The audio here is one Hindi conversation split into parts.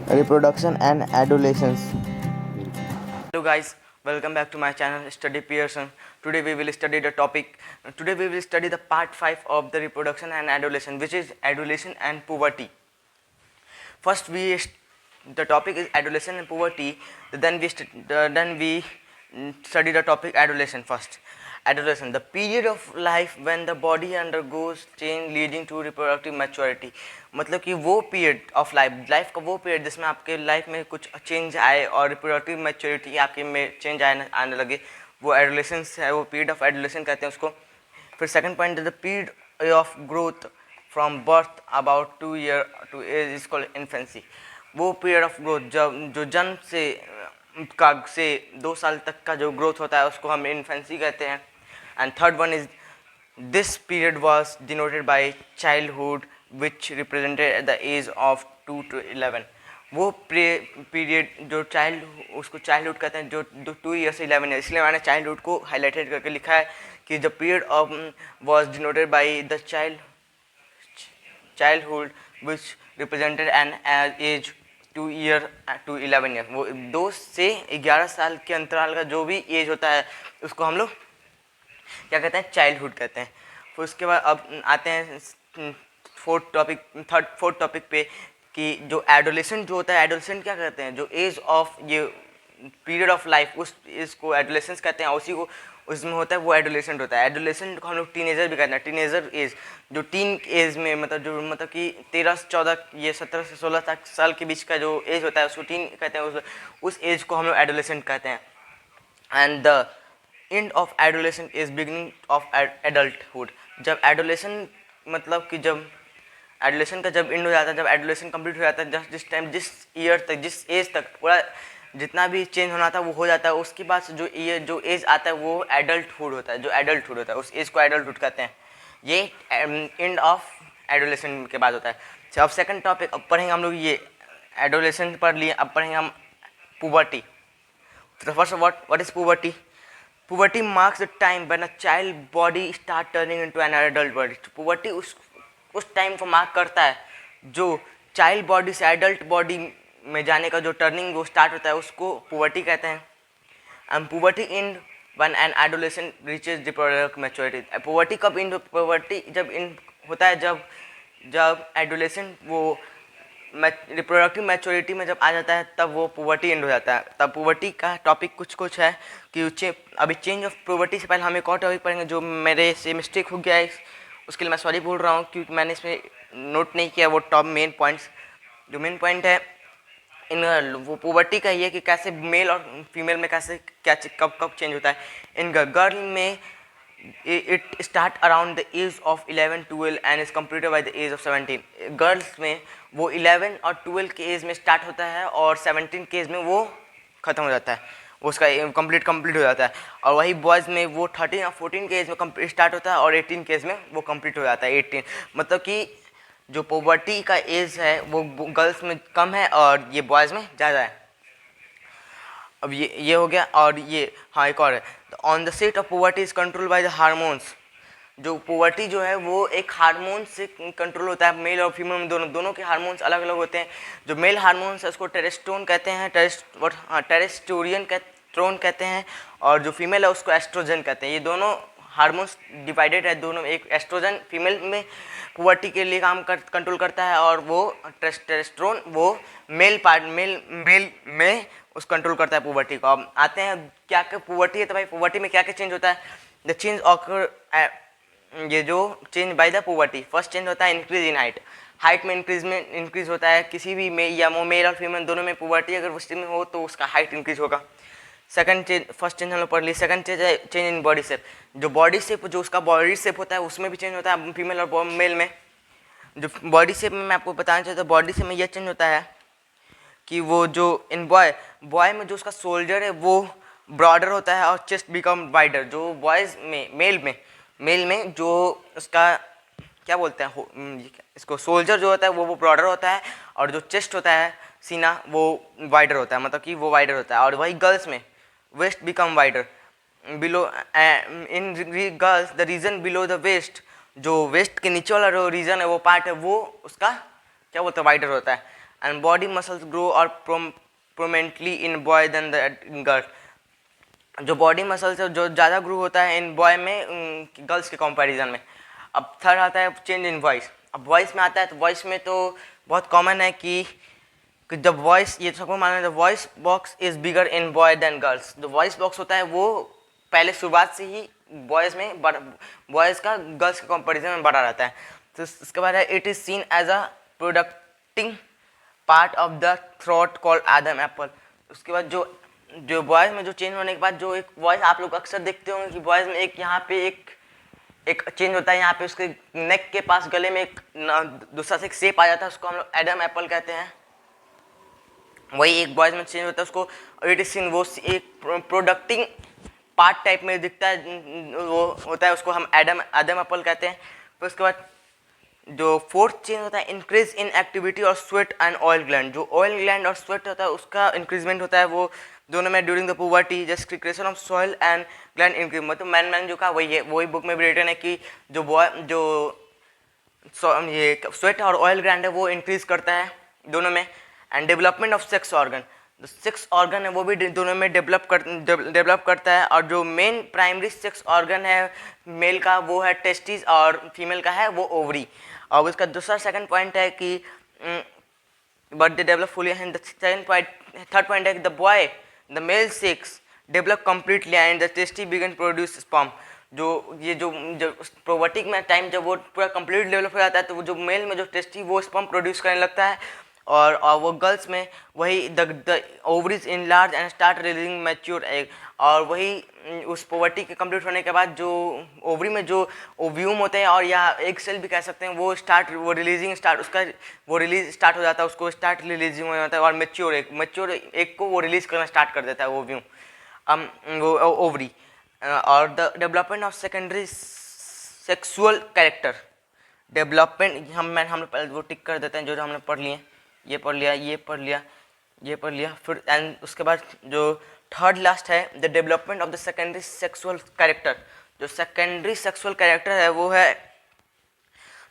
Reproduction and adolescence. Hello guys, welcome back to my channel Study Pearson. Today we will study the topic. Today we will study the part 5 of the reproduction and adolescence, which is adolescence and puberty. First the topic is adolescence and puberty. Then we study the topic adolescence first. Adolescence, the period of life when the body undergoes change leading to reproductive maturity. मतलब कि वो पीरियड ऑफ लाइफ का वो पीरियड जिसमें आपके लाइफ में कुछ चेंज आए और रिप्रोडक्टिव मैच्योरिटी आपके में चेंज आने लगे, वो एडोलेसेंस है, वो पीरियड ऑफ एडोलेसेंस कहते हैं उसको. फिर second point, the period of growth from birth about 2 year to age is called infancy. वो पीरियड ऑफ ग्रोथ जो जन्म से 2 साल तक का जो ग्रोथ होता है उसको हम इन्फेंसी कहते हैं. And third one is this period was denoted by childhood which represented the age of 2 to 11. वो पीरियड जो उसको चाइल्डहुड कहते हैं, जो 2 ईयर से 11 है. इसलिए मैंने चाइल्डहुड को हाईलाइटेड करके लिखा है कि the period of was denoted by the childhood which represented an age 2 year to 11 year. वो 2 से 11 साल के अंतराल का जो भी एज होता है उसको हम लोग क्या कहते हैं, चाइल्डहुड कहते हैं. फिर उसके बाद अब आते हैं फोर्थ टॉपिक पे कि जो एडोलेसेंट जो होता है, एडोलेसेंट क्या कहते हैं, जो एज ऑफ ये पीरियड ऑफ लाइफ उस इसको एडोलेसेंस कहते हैं. उसी को उसमें होता है वो एडोलेसेंट होता है. एडोलेसेंट को हम लोग टीनेजर भी कहते हैं. टीनेजर एज जो टीन एज में मतलब कि 13 से 14 ये 17 से 16 साल के बीच का जो एज होता है उसको टीन कहते हैं. उस एज को हम लोग एडोलेसेंट कहते हैं. And the end of adolescent is beginning of adulthood. जब एडोलेसेंट मतलब कि जब एडोलेशन का जब एंड हो जाता है, जब एडोलेशन कंप्लीट हो जाता है, जिस टाइम जिस ईयर तक जिस एज तक पूरा जितना भी चेंज होना था वो हो जाता है, उसके बाद से जो एज आता है वो एडल्टहुड होता है. जो एडल्टहुड होता है उस एज को एडल्टहुड कहते हैं. ये एंड ऑफ एडोलेशन के बाद होता है. अब सेकंड टॉपिक अब पढ़ेंगे हम लोग, ये एडोलेशन पढ़ लिए, अब पढ़ेंगे हम पुबर्टी. तो first what is puberty. Puberty marks the time when a child body start turning into an adult body. Puberty उस टाइम को मार्क करता है जो चाइल्ड बॉडी से एडल्ट बॉडी में जाने का जो टर्निंग वो स्टार्ट होता है, उसको पुबर्टी कहते हैं. And puberty in when an adolescent reaches reproductive maturity. Puberty कब इन पुबर्टी जब इन होता है जब एडोलेसेंट वो रिप्रोडक्टिव मैच्योरिटी में जब आ जाता है तब वो पुबर्टी एंड हो जाता है. तब पुबर्टी का टॉपिक कुछ है कि अभी चेंज ऑफ पुबर्टी से पहले हम एक और टॉपिक पढ़ेंगे जो मेरे से मिस्टेक हो गया है, उसके लिए मैं सॉरी बोल रहा हूँ क्योंकि मैंने इसमें नोट नहीं किया वो टॉप मेन पॉइंट्स. जो मेन पॉइंट है इन वो पुबर्टी का ये कि कैसे मेल और फीमेल में कैसे क्या कब चेंज होता है. इन गर्ल में it start around the age of 11, 12 and is completed by the age of 17. Girls में वो 11 और 12 के एज में स्टार्ट होता है और 17 के एज में वो ख़त्म हो जाता है, उसका कंप्लीट हो जाता है. और वही बॉयज़ में वो 13 और 14 के एज में स्टार्ट होता है और 18 के एज में वो कंप्लीट हो जाता है. 18 मतलब कि जो पुबर्टी का एज है वो गर्ल्स में कम है और ये बॉयज़ में ज़्यादा है. अब ये हो गया. और ये हाँ एक और है, on the set of puberty is control by the hormones. जो पुबर्टी जो है वो एक हार्मोन से कंट्रोल होता है. मेल और फीमेल में दोनों के हार्मोन्स अलग अलग होते हैं. जो मेल हार्मोन्स है उसको टेरेस्टोन कहते हैं, टेरेस्टोरियन कहते हैं, और जो फीमेल है उसको एस्ट्रोजन कहते हैं. ये दोनों हार्मोन्स डिवाइडेड है दोनों. एक एस्ट्रोजन फीमेल में पुबर्टी के लिए कंट्रोल करता है और वो टेस्टोस्टेरोन वो मेल में उस कंट्रोल करता है पुबर्टी को. अब आते हैं क्या क्या पुबर्टी है. तो भाई पुबर्टी में क्या क्या चेंज होता है. द चेंज ऑकर ये जो change by the puberty, first change होता है इंक्रीज इन हाइट में इंक्रीज होता है. किसी भी मेल और फीमेल दोनों में पुबर्टी अगर उस में हो तो उसका हाइट इंक्रीज होगा. सेकंड चेंज, फर्स्ट चेंज हम लोग पढ़ ली. सेकंड चेंज है चेंज इन बॉडी शेप. जो बॉडी शेप जो उसका बॉडी शेप होता है उसमें भी चेंज होता है फीमेल और मेल में. जो बॉडी शेप में मैं आपको बताना चाहता हूँ, बॉडी शेप में यह चेंज होता है कि वो जो इन बॉय में जो उसका शोल्डर है वो ब्रॉडर होता है और चेस्ट बिकम वाइडर. जो बॉयज़ में मेल में जो उसका क्या बोलते हैं इसको शोल्डर जो होता है वो ब्रॉडर होता है और जो चेस्ट होता है सीना वो वाइडर होता है, मतलब कि वो वाइडर होता है. और वही गर्ल्स में waist become wider below. In girls the region below the waist, जो वेस्ट के नीचे वाला जो रीजन है वो पार्ट है वो उसका क्या बोलते हैं वाइडर होता है. and body muscles grow or prominently in boy than the in girl. जो बॉडी मसल्स है जो ज़्यादा ग्रो होता है इन बॉय में गर्ल्स के कंपैरिजन में. अब थर्ड आता है चेंज इन वॉइस. अब वॉइस में आता है तो वॉइस में तो बहुत कॉमन है कि द वॉइस, ये सबको माना है the voice box is bigger in boy than girls. जो वॉइस बॉक्स होता है वो पहले शुरुआत से ही बॉयज़ में बॉयज़ का गर्ल्स के कंपैरिजन में बड़ा रहता है. तो इसके बाद है it is seen as a protruding part of the throat called Adam apple. उसके बाद जो बॉयज़ में जो चेंज होने के बाद जो एक वॉइस आप लोग अक्सर देखते होंगे कि बॉयज़ में एक यहाँ पे एक चेंज होता है, यहाँ पे उसके नेक के पास गले में एक दूसरा से एक शेप आ जाता है, उसको हम लोग एडम एप्पल कहते हैं. वही एक बॉयज़ में चेंज होता है, उसको इट इज सीन वो एक प्रोडक्टिंग पार्ट टाइप में दिखता है, वो होता है, उसको हम एडम एप्पल कहते हैं. फिर उसके बाद जो फोर्थ चेंज होता है इंक्रीज इन एक्टिविटी और स्वेट एंड ऑयल ग्लैंड. जो ऑयल ग्लैंड और स्वेट होता है उसका इंक्रीजमेंट होता है वो दोनों में during the puberty. Just creation of soil and gland increase. मतलब मैन जो कहा वही है, वही बुक में भी रिटन है कि जो ये स्वेट और ऑयल ग्लैंड है वो इंक्रीज करता है दोनों में. And development of sex organ, जो सेक्स ऑर्गन है वो भी दोनों में डेवलप करता है. और जो मेन प्राइमरी सेक्स ऑर्गन है मेल का वो है टेस्टिस और फीमेल का है वो ओवरी. और उसका दूसरा सेकंड पॉइंट है कि but they develop fully. And third point है कि the boy the male sex develop completely and the testes begin produce sperm. जो प्रोवर्टी में टाइम जब वो पूरा कंप्लीट डेवलप हो जाता है तो वो जो मेल में जो टेस्टी वो स्पर्म प्रोड्यूस करने लगता है. और वो गर्ल्स में वही the ovaries in large and start releasing mature egg. और वही उस पोवर्टी के कंप्लीट होने के बाद जो ओवरी में जो ओव्यूम होते हैं और या एग सेल भी कह सकते हैं वो रिलीजिंग स्टार्ट उसका वो रिलीज स्टार्ट हो जाता है, उसको स्टार्ट रिलीजिंग हो जाता है. और मैच्योर एग को वो रिलीज करना स्टार्ट कर देता है ओव्यूम वो ओवरी. और the development of secondary sexual character development हम लोग पहले वो टिक कर देते हैं जो हमने पढ़ लिए. ये पढ़ लिया फिर एंड उसके बाद जो थर्ड लास्ट है the development of the secondary sexual character. जो सेकेंडरी सेक्सुअल कैरेक्टर है वो है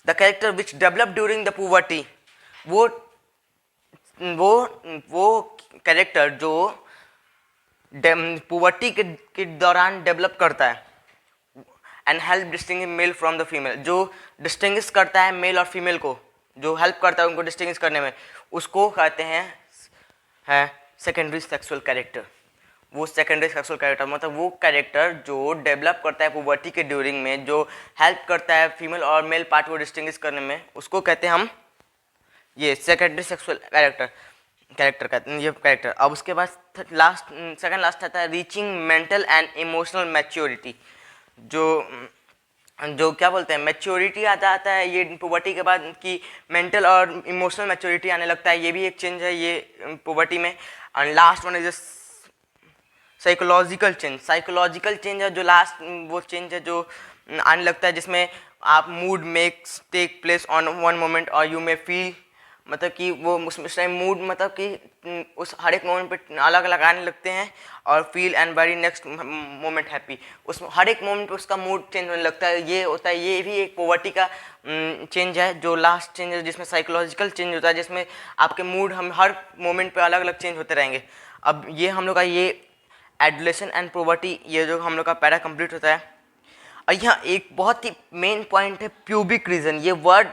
the character which develop during the puberty. वो कैरेक्टर जो पुबर्टी के दौरान डेवलप करता है and help distinguish male from the female. जो डिस्टिंग्विश करता है मेल और फीमेल को, जो हेल्प करता है उनको डिस्टिंग्विश करने में, उसको कहते हैं सेकेंडरी सेक्सुअल कैरेक्टर. वो सेकेंडरी सेक्सुअल कैरेक्टर मतलब वो कैरेक्टर जो डेवलप करता है पुबर्टी के ड्यूरिंग में, जो हेल्प करता है फीमेल और मेल पार्ट को डिस्टिंग्विश करने में, उसको कहते हैं हम ये सेकेंडरी सेक्सुअल कैरेक्टर कहते हैं ये कैरेक्टर. अब उसके बाद सेकंड लास्ट आता है reaching mental and emotional maturity. जो क्या बोलते हैं मैच्योरिटी आता है ये पुबर्टी के बाद कि मेंटल और इमोशनल मैच्योरिटी आने लगता है. ये भी एक चेंज है ये पुबर्टी में. And last one is psychological change है जो लास्ट वो चेंज है जो आने लगता है जिसमें आप mood makes take place on one moment और यू मे फील. मतलब कि वो उस टाइम मूड मतलब कि उस हर एक मोमेंट पे अलग अलग आने लगते हैं और feel and very next moment happy. उस हर एक मोमेंट पे उसका मूड चेंज होने लगता है. ये होता है ये भी एक पोवर्टी का चेंज है जो लास्ट चेंज है जिसमें साइकोलॉजिकल चेंज होता है जिसमें आपके मूड हम हर मोमेंट पे अलग अलग चेंज होते रहेंगे. अब ये हम लोग का ये एडोलेशन एंड पोवर्टी ये जो हम लोग का पैरा कंप्लीट होता है. और यहाँ एक बहुत ही मेन पॉइंट है प्यूबिक रीजन. ये वर्ड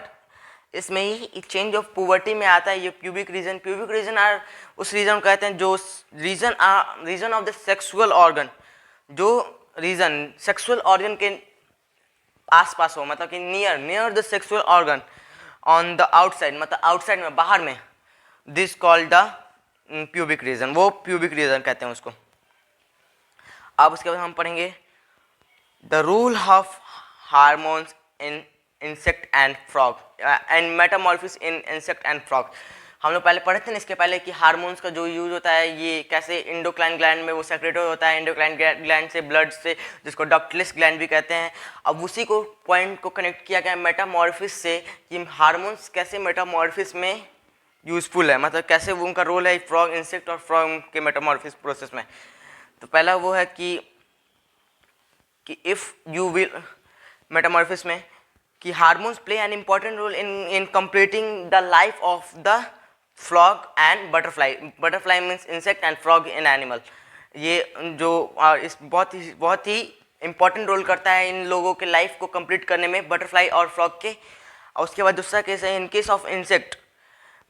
इसमें ही चेंज ऑफ पुबर्टी में आता है. ये प्यूबिक रीजन आर उस रीजन को कहते हैं जो region of the sexual organ, जो रीजन सेक्सुअल ऑर्गन के आसपास हो मतलब कि near the sexual organ on the outside मतलब आउटसाइड में बाहर में. This called the pubic region. वो प्यूबिक रीजन कहते हैं उसको. अब उसके बाद हम पढ़ेंगे the rule of hormones in insect and frog and metamorphosis in insect and frog. हम लोग पहले पढ़े थे ना इसके पहले कि हार्मोन्स का जो यूज होता है ये कैसे इंडोक्राइन ग्लैंड में वो सेक्रेट होता है इंडोक्राइन ग्लैंड से ब्लड से, जिसको डक्टलेस ग्लैंड भी कहते हैं. अब उसी को पॉइंट को कनेक्ट किया गया मेटामॉर्फिस से कि हार्मोन्स कैसे मेटामॉर्फिस में यूजफुल है, मतलब कैसे वो उनका रोल है फ्रॉग इंसेक्ट और फ्रॉग के मेटामॉर्फिस प्रोसेस में. तो पहला वो है कि इफ़ यू विल मेटामॉर्फिस में कि hormones play an important role in completing the life of the frog and butterfly. Butterfly means insect and frog in animal. ये जो इस बहुत ही इंपॉर्टेंट रोल करता है इन लोगों के लाइफ को कंप्लीट करने में, बटरफ्लाई और फ्रॉग के। और उसके बाद दूसरा केस है, in case of insect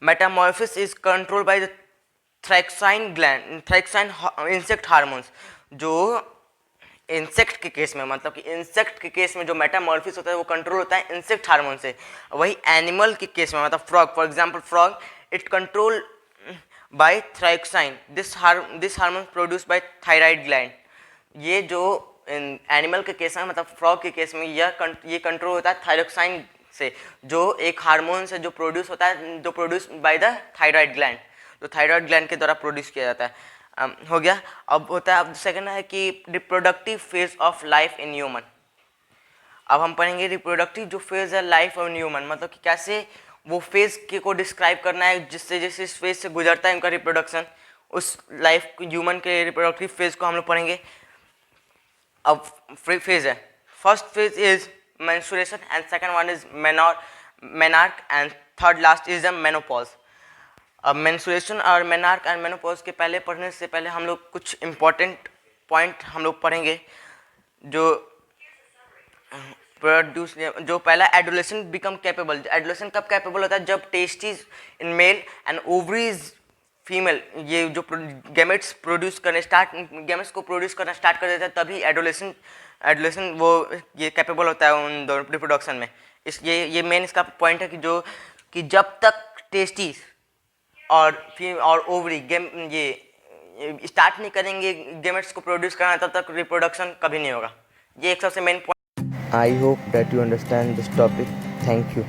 metamorphosis is control by the thyroxine gland, thyroxine insect hormones. जो इंसेक्ट के केस में, मतलब कि इंसेक्ट के केस में जो मेटामॉर्फिस होता है वो कंट्रोल होता है इंसेक्ट हार्मोन से। वही एनिमल के केस में, मतलब frog, for example frog, it control by thyroxine, this hormone produce by thyroid gland. ये जो एनिमल के केस में, मतलब फ्रॉग के केस में, ये कंट्रोल होता है थायरोक्साइन से, जो एक हार्मोन से जो प्रोड्यूस होता है, जो produce by the thyroid gland, जो थायराइड ग्लैंड के द्वारा प्रोड्यूस किया जाता है। हो गया। अब होता है, अब सेकंड है कि reproductive phase of life in human. अब हम पढ़ेंगे रिप्रोडक्टिव जो फेज है लाइफ ऑफ ह्यूमन, मतलब कि कैसे वो फेज के को डिस्क्राइब करना है, जिससे जैसे इस फेज से गुजरता है उनका रिप्रोडक्शन, उस लाइफ ह्यूमन के रिप्रोडक्टिव फेज को हम लोग पढ़ेंगे। अब फेज है, first phase is menstruation and second one is menarche and third last is the menopause. अब मेंस्ट्रुएशन और मेनार्क एंड मेनोपॉज के पहले पढ़ने से पहले हम लोग कुछ इम्पोर्टेंट पॉइंट हम लोग पढ़ेंगे। जो प्रोड्यूस, जो पहला एडोलेसेंट बिकम कैपेबल। एडोलेसेंट कब कैपेबल होता है? जब testis in male and ovaries female, ये जो गैमेट्स प्रोड्यूस करने गैमेट्स को प्रोड्यूस करना स्टार्ट कर देता है, तभी एडोलेसेंट वो ये कैपेबल होता है उन दोनों रिप्रोडक्शन में। ये मेन इसका पॉइंट है कि जब तक टेस्टिस और ओवरी ये स्टार्ट नहीं करेंगे गैमेट्स को प्रोड्यूस करना, तब तक रिप्रोडक्शन कभी नहीं होगा। ये एक सबसे main point. I hope that you understand this topic. Thank you.